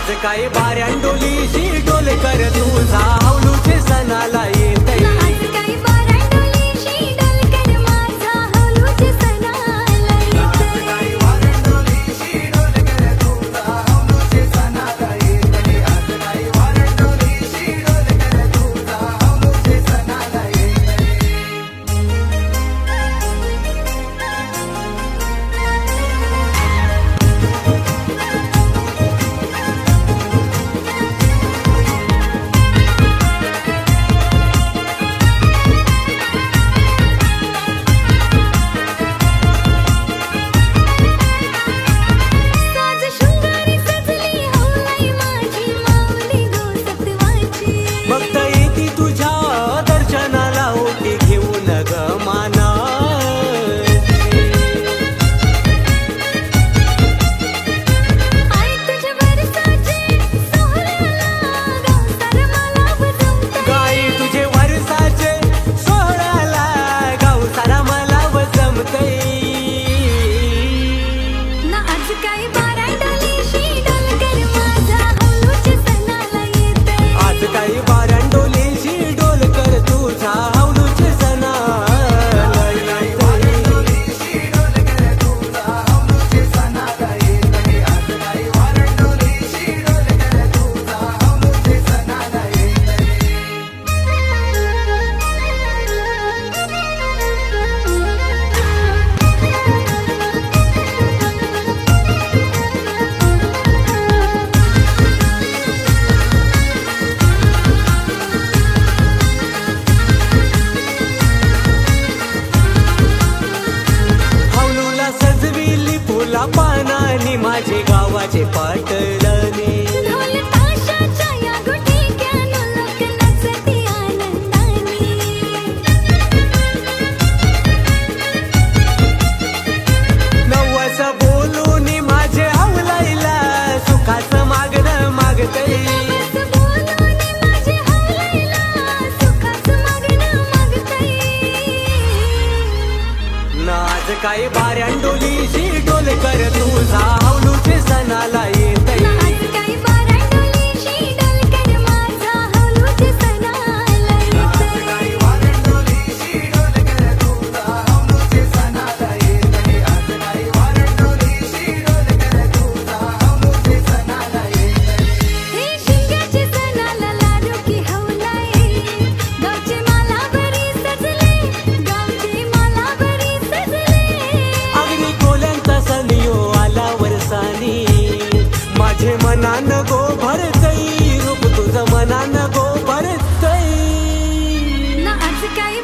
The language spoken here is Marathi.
आज काय बाऱ्यांडोलीशी डोल कर तुझा हौलूचे सणाला येतय आज काय बाऱ्यांडोलीशी डोल कर माझा हौलूचे सणाला येतय बाऱ्यांडोलीशी डोल कर तुझा हौलूचे सणाला येतय आज काय बाऱ्यांडोलीशी डोल कर तुझा हौलूचे सणाला येतय साज शृंगारी सजली हौलाई माझी माऊली गो सत्वाची भक्त येती तुझ्या दर्शनाला ओटी घेऊन ग माना आई तुझ्या वरसाचे सोहळ्याला गावसार मला बजवतय गाई तुझे वरसाचे सोहळ्याला गाव सारा मला वजमतय ना आज काय बाऱ्यांडोलीशी डोल कर माझा हौलूचे सणाला येतय आज काही बाऱ्यांडोलीशी डोल कर तुझा हौलूचे सणाला येतय डोल कर तुझा हौलूचे सणाला येतय आज काही बाऱ्यांडोलीशी डोल कर तुझा हौलूचे सणाला येतय हौलूला सजविली फुला पानानी माझे गावाचे पाटलाने ढोल ताशाच्या या गुटिक्यानं लोक नाचती आनंदाने नवस बोलून माझे हौलाईला सुखाचं मागणं मागतय नवस बोलून माझे हौलाईला सुखाचं मागणं मागतय नाच काय बाऱ्यांडोलीशी डोल कर तुझा हौलूचे सणाला येतय आज काय बाऱ्यांडोलीशी डोल कर माझा हौलूचे सणाला येतय बाऱ्यांडोलीशी डोल कर तुझा हौलूचे सणाला येतय आज काय बाऱ्यांडोलीशी डोल कर तुझा हौलूचे सणाला येतय हे शिंग्याचे सणाला लाडू की हौलाई गावचे मला बरी सजले गावचे मला बरी सजले अगदी कोल्यांचा सनियो आला वरसानी माझे मनान गो भरतई रूप तुझं मनान गो भरतई ना आज काय